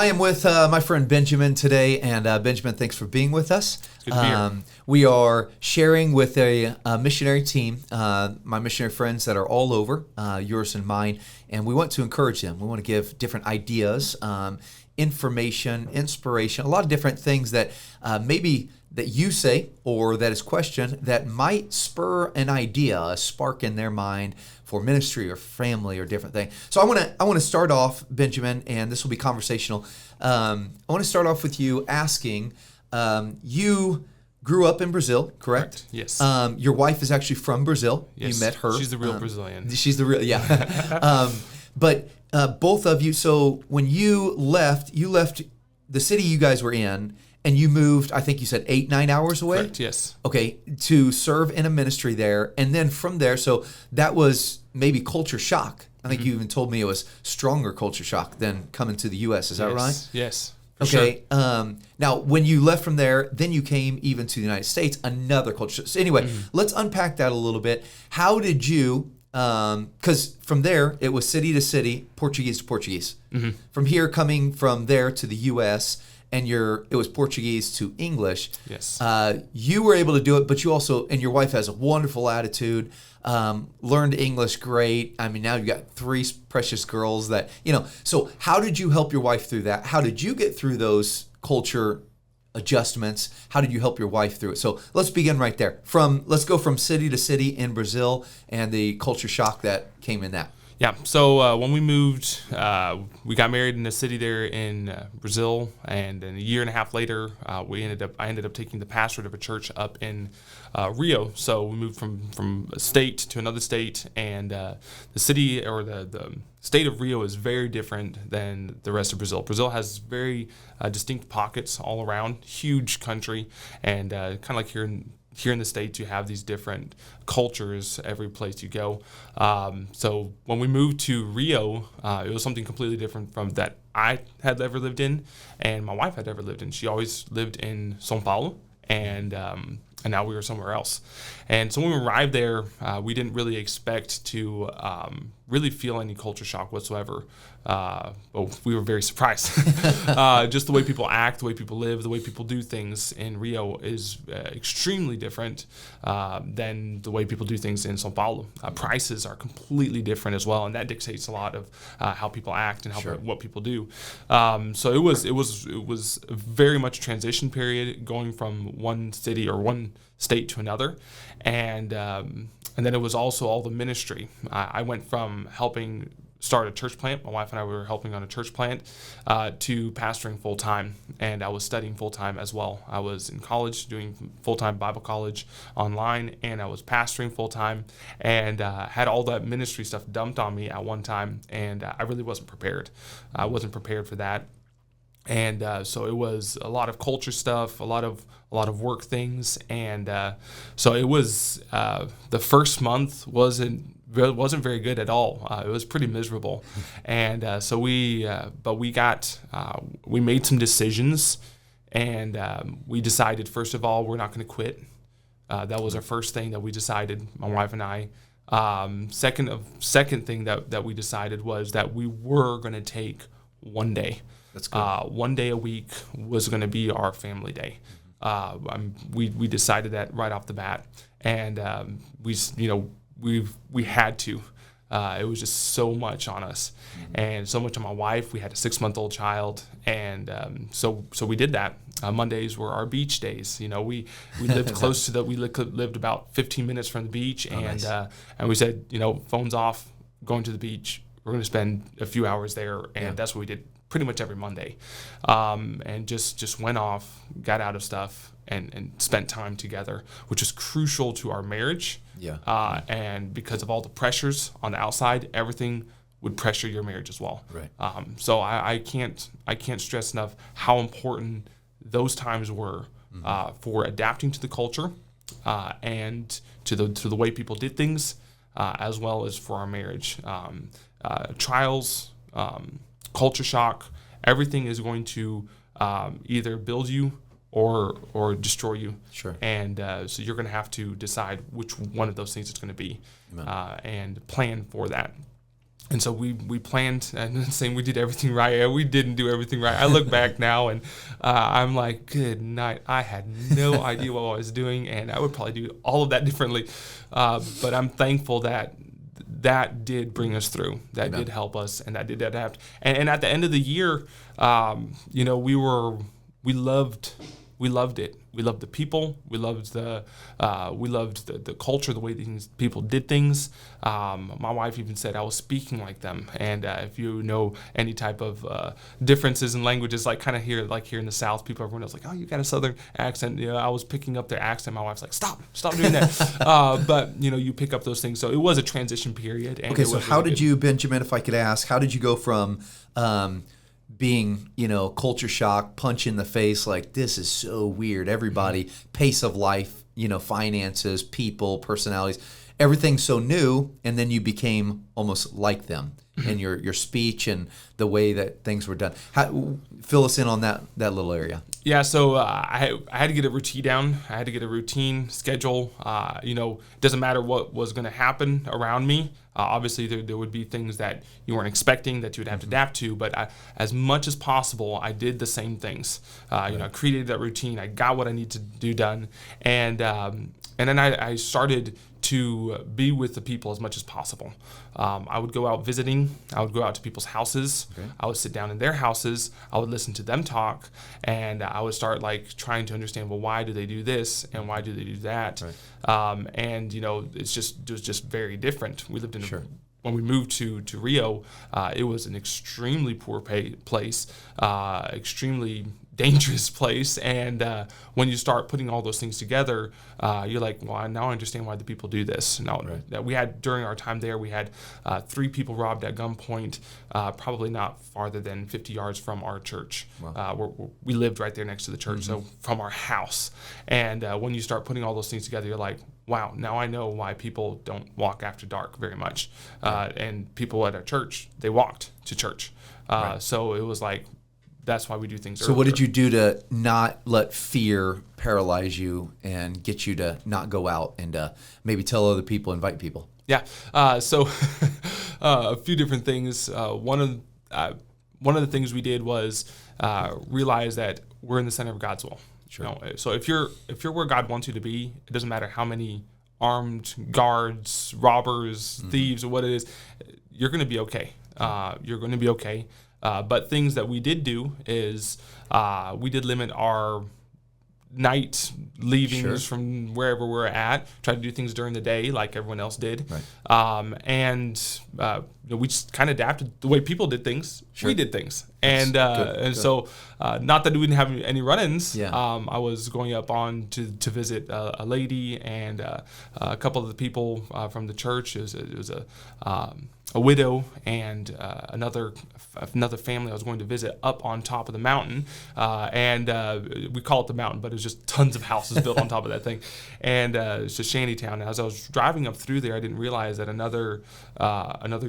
I am with my friend Benjamin today, and Benjamin, thanks for being with us. Good to be here. We are sharing with a missionary team, my missionary friends that are all over, yours and mine, and we want to encourage them. We want to give different ideas, information, inspiration, a lot of different things that maybe that you say or that is questioned that might spur an idea, a spark in their mind for ministry or family or different thing. So I want to start off, Benjamin, and this will be conversational. I want to start off with you asking, you grew up in Brazil, correct? Yes. Your wife is actually from Brazil. Yes. You met her. She's the real Brazilian. She's the real, yeah. But both of you, so when you left the city you guys were in, and you moved, I think you said 8-9 hours away? Correct, yes. Okay, to serve in a ministry there. And then from there, so that was maybe culture shock. I think you even told me it was stronger culture shock than coming to the U.S. Is that right? Yes. Okay. Sure. Now, when you left from there, then you came even to the United States, another culture. So anyway, let's unpack that a little bit. How did you, because from there, it was city to city, Portuguese to Portuguese. From here, coming from there to the U.S., and it was Portuguese to English. Yes. You were able to do it, but you also, and your wife has a wonderful attitude, learned English great. I mean, now you've got 3 precious girls that, so how did you help your wife through that? How did you get through those culture adjustments? How did you help your wife through it? So let's begin right there. Let's go from city to city in Brazil and the culture shock that came in that. Yeah. So when we moved, we got married in a city there in Brazil, and then a year and a half later, I ended up taking the pastorate of a church up in Rio. So we moved from a state to another state, and the city or the state of Rio is very different than the rest of Brazil. Brazil has very distinct pockets all around, huge country, and kind of like here in the States, you have these different cultures every place you go. So when we moved to Rio, it was something completely different from that I had ever lived in and my wife had ever lived in. She always lived in São Paulo, and now we were somewhere else. And so when we arrived there, we didn't really expect to really feel any culture shock whatsoever. We were very surprised. Just the way people act, the way people live, the way people do things in Rio is extremely different than the way people do things in São Paulo. Prices are completely different as well, and that dictates a lot of how people act and what people do. So it was very much a transition period going from one city or one state to another, and then it was also all the ministry. I went from helping start a church plant. My wife and I were helping on a church plant to pastoring full time, and I was studying full time as well. I was in college doing full time Bible college online, and I was pastoring full time, and had all that ministry stuff dumped on me at one time, and I really wasn't prepared. I wasn't prepared for that. And so it was a lot of culture stuff, a lot of work things, and so it was the first month wasn't very good at all. It was pretty miserable, and so we made some decisions, and we decided, first of all, we're not going to quit. That was our first thing that we decided, my wife and I. Second thing that we decided was that we were going to take one day. That's good. One day a week was going to be our family day. We decided that right off the bat, and we had to. It was just so much on us, and so much on my wife. We had a 6-month-old child, and so we did that. Mondays were our beach days. We lived close to we lived about 15 minutes from the beach, and we said, phones off, going to the beach. We're going to spend a few hours there, and that's what we did pretty much every Monday, and just went off, got out of stuff, and spent time together, which is crucial to our marriage. Yeah. And because of all the pressures on the outside, everything would pressure your marriage as well. Right. So I can't stress enough how important those times were for adapting to the culture and to the way people did things, as well as for our marriage. Trials. Culture shock, everything is going to either build you or destroy you. Sure. And so you're going to have to decide which one of those things it's going to be, and plan for that. And so we planned, and saying we did everything right. We didn't do everything right. I look back now, and I'm like, good night. I had no idea what I was doing, and I would probably do all of that differently. But I'm thankful that did bring us through. That Amen. did help us, and that did adapt. And at the end of the year, we loved it. We loved the people. We loved the culture, the way things people did things. My wife even said I was speaking like them. And if you know any type of differences in languages, like kind of here in the South, everyone else like, oh, you got a Southern accent. I was picking up their accent. My wife's like, stop doing that. But you pick up those things. So it was a transition period. And Okay, so how did you, Benjamin, if I could ask, how did you go from being, culture shock, punch in the face, like this is so weird, everybody, pace of life, finances, people, personalities, everything's so new, and then you became almost like them in your speech and the way that things were done. Fill us in on that little area. Yeah, so I had to get a routine down. I had to get a routine schedule. It doesn't matter what was going to happen around me. Obviously, there would be things that you weren't expecting that you would have to adapt to. But as much as possible, I did the same things. I created that routine. I got what I need to do done, and then I started to be with the people as much as possible. I would go out visiting. I would go out to people's houses. Okay. I would sit down in their houses. I would listen to them talk, and I would start trying to understand, well, why do they do this and why do they do that? Right. Sure. When we moved to Rio, it was an extremely poor place, extremely dangerous place, and when you start putting all those things together, you're like, well, now I understand why the people do this. Now, that we had during our time there, we had 3 people robbed at gunpoint, probably not farther than 50 yards from our church. Wow. We lived right there next to the church, so from our house. And when you start putting all those things together, you're like, wow, now I know why people don't walk after dark very much. And people at our church, they walked to church. So it was like, that's why we do things earlier. So what did you do to not let fear paralyze you and get you to not go out and maybe tell other people, invite people? Yeah. So a few different things. One of the things we did was realize that we're in the center of God's will. Sure. So if you're where God wants you to be, it doesn't matter how many armed guards, robbers, thieves, or what it is, you're going to be okay. You're going to be okay. But things that we did do is we did limit our night leavings from wherever we're at, try to do things during the day like everyone else did. Right. We just kind of adapted the way people did things. Sure. We did things. Good. So not that we didn't have any run-ins. Yeah. I was going up on to visit a lady and a couple of the people from the church. It was a widow and another family I was going to visit up on top of the mountain, and we call it the mountain, but it was just tons of houses built on top of that thing, and it's a shanty town. And as I was driving up through there, I didn't realize that another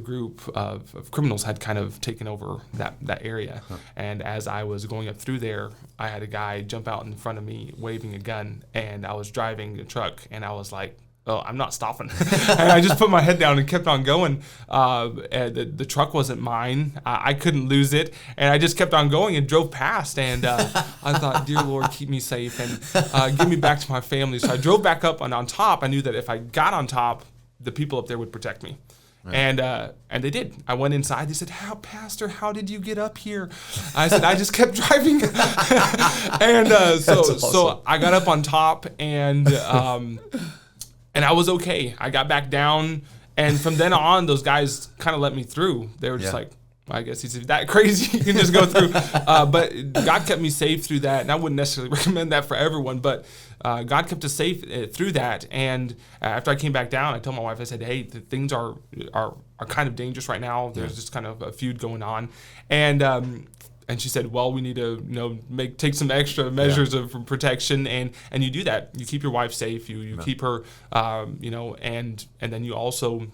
group of criminals had kind of taken over that area. And as I was going up through there, I had a guy jump out in front of me waving a gun, and I was driving a truck, and I was like, oh, I'm not stopping. And I just put my head down and kept on going. And the truck wasn't mine. I couldn't lose it. And I just kept on going and drove past. And I thought, dear Lord, keep me safe and get me back to my family. So I drove back up, and on top, I knew that if I got on top, the people up there would protect me. Right. And they did. I went inside. They said, Pastor, how did you get up here? I said, I just kept driving. And so I got up on top, and I was okay. I got back down, and from then on, those guys kind of let me through. They were just like, well, I guess he's that crazy. You can just go through. But God kept me safe through that, and I wouldn't necessarily recommend that for everyone, but God kept us safe through that. And after I came back down, I told my wife, I said, hey, things are kind of dangerous right now. There's just kind of a feud going on. And she said, well, we need to, take some extra measures of protection, and you do that. You keep your wife safe. You keep her, and then you also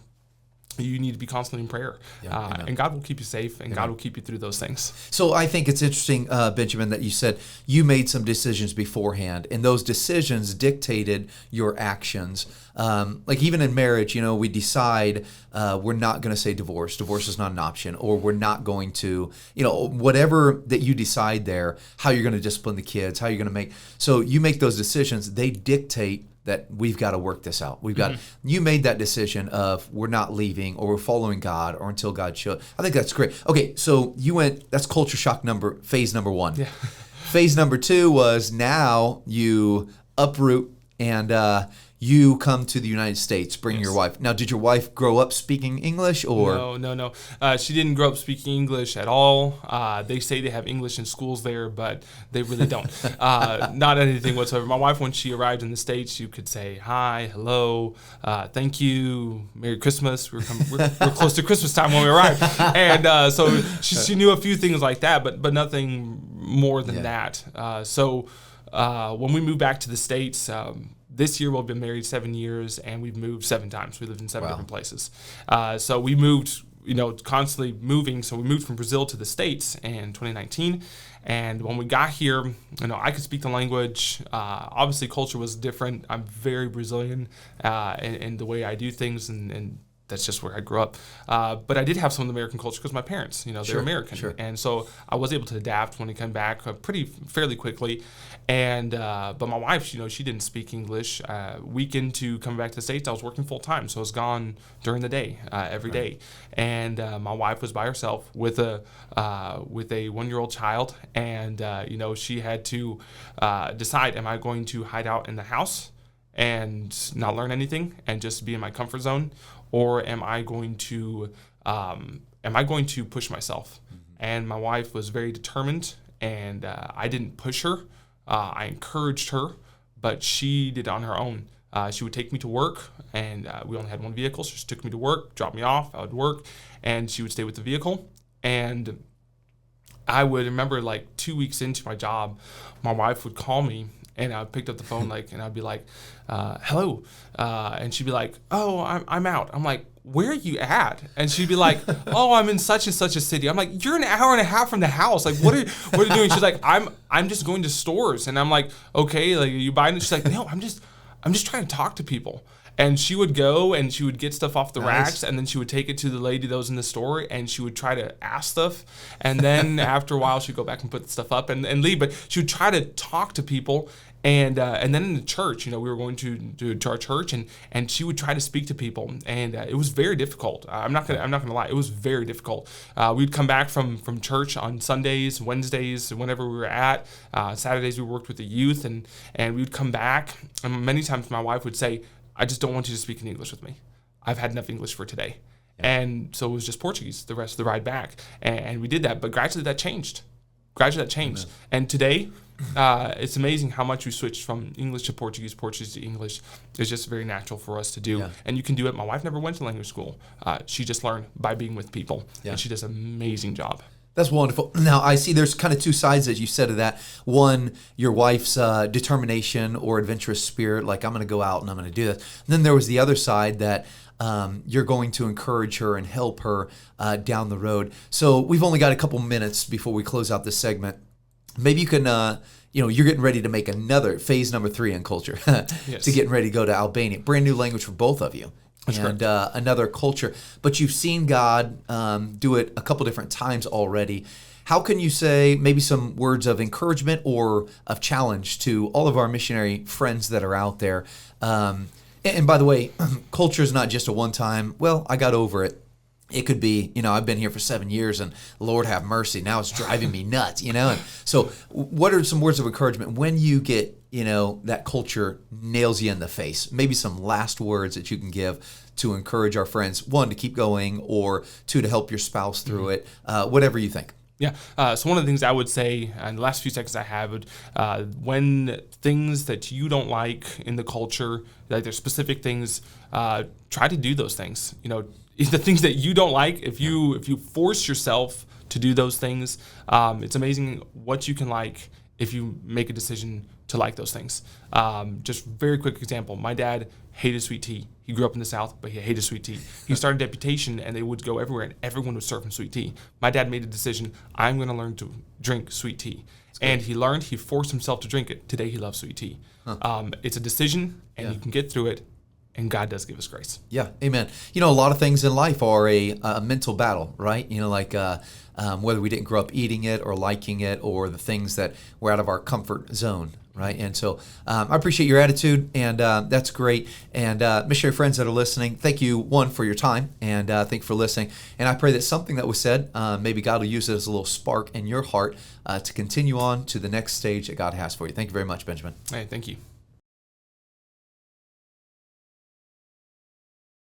you need to be constantly in prayer. And God will keep you safe, and God will keep you through those things. So I think it's interesting, Benjamin, that you said you made some decisions beforehand, and those decisions dictated your actions. Like even in marriage, we decide we're not going to say divorce. Divorce is not an option, or we're not going to, whatever that you decide there, how you're going to discipline the kids, how you're going to make. So you make those decisions. They dictate that we've got to work this out. You made that decision of we're not leaving, or we're following God, or until God shows. I think that's great. Okay, so that's culture shock phase number 1. Yeah. Phase number 2 was now you uproot and you come to the United States, bring your wife. Now, did your wife grow up speaking English, or? No. She didn't grow up speaking English at all. They say they have English in schools there, but they really don't. Not anything whatsoever. My wife, when she arrived in the States, you could say hi, hello, thank you, Merry Christmas. We're close to Christmas time when we arrived. And so she knew a few things like that, but nothing more than that. So when we moved back to the States, this year we've been married 7 years, and we've moved 7 times. We lived in 7 different places. So we moved, constantly moving. So we moved from Brazil to the States in 2019. And when we got here, I could speak the language. Obviously, culture was different. I'm very Brazilian in the way I do things, and that's just where I grew up. But I did have some of the American culture because my parents, they're American. Sure. And so I was able to adapt when I came back fairly quickly. And but my wife, she didn't speak English. Week into coming back to the States, I was working full time, so I was gone during the day, every day. And my wife was by herself with a 1-year-old child, and she had to decide: am I going to hide out in the house and not learn anything and just be in my comfort zone, or am I going to push myself? And my wife was very determined, and I didn't push her. I encouraged her, but she did it on her own. She would take me to work, and we only had one vehicle, so she took me to work, dropped me off, I would work, and she would stay with the vehicle. And I would remember, 2 weeks into my job, my wife would call me, and I picked up the phone, and I'd be like, hello. And she'd be like, oh, I'm out. I'm like, where are you at? And she'd be like, oh, I'm in such and such a city. I'm like, you're an hour and a half from the house. Like, what are you doing? She's like, I'm just going to stores. And I'm like, okay, are you buying it? She's like, no, I'm just trying to talk to people. And she would go and she would get stuff off the racks, and then she would take it to the lady that was in the store, and she would try to ask stuff. And then after a while, she'd go back and put the stuff up and leave. But she would try to talk to people. And then in the church, we were going to our church, and she would try to speak to people, and it was very difficult. I'm not gonna lie, it was very difficult. We'd come back from church on Sundays, Wednesdays, whenever we were at. Saturdays we worked with the youth, and we would come back, and many times my wife would say, I just don't want you to speak in English with me. I've had enough English for today. And so it was just Portuguese the rest of the ride back, and we did that. But gradually that changed. Amen. And today, it's amazing how much we switched from English to Portuguese, Portuguese to English. It's just very natural for us to do. Yeah. And you can do it. My wife never went to language school. She just learned by being with people. Yeah. And she does an amazing job. That's wonderful. Now, I see there's kind of 2 sides, as you said, of that. One, your wife's determination or adventurous spirit, like, I'm going to go out and I'm going to do this. And then there was the other side that you're going to encourage her and help her down the road. So we've only got a couple minutes before we close out this segment. Maybe you can, you're getting ready to make another phase number 3 in culture Yes. to getting ready to go to Albania. Brand new language for both of you. That's and another culture. But you've seen God do it a couple different times already. How can you say maybe some words of encouragement or of challenge to all of our missionary friends that are out there? And by the way, culture is not just a one-time, well, I got over it. It could be, I've been here for 7 years and Lord have mercy, now it's driving me nuts, And so what are some words of encouragement when you get, that culture nails you in the face? Maybe some last words that you can give to encourage our friends, 1, to keep going, or 2, to help your spouse through it, whatever you think. Yeah. So one of the things I would say in the last few seconds I have would, when things that you don't like in the culture, like there's specific things, try to do those things. The things that you don't like, if you force yourself to do those things, it's amazing what you can like if you make a decision to like those things. Just very quick example. My dad hated sweet tea. He grew up in the South, but he hated sweet tea. He started Deputation, and they would go everywhere, and everyone would serve him sweet tea. My dad made a decision, I'm going to learn to drink sweet tea. And he learned, he forced himself to drink it. Today he loves sweet tea. It's a decision, and you can get through it, and God does give us grace. Yeah, amen. A lot of things in life are a mental battle, right? Like whether we didn't grow up eating it or liking it, or the things that were out of our comfort zone, right? And so I appreciate your attitude, and that's great. And missionary friends that are listening, thank you, one, for your time, and thank you for listening. And I pray that something that was said, maybe God will use it as a little spark in your heart to continue on to the next stage that God has for you. Thank you very much, Benjamin. Hey, thank you.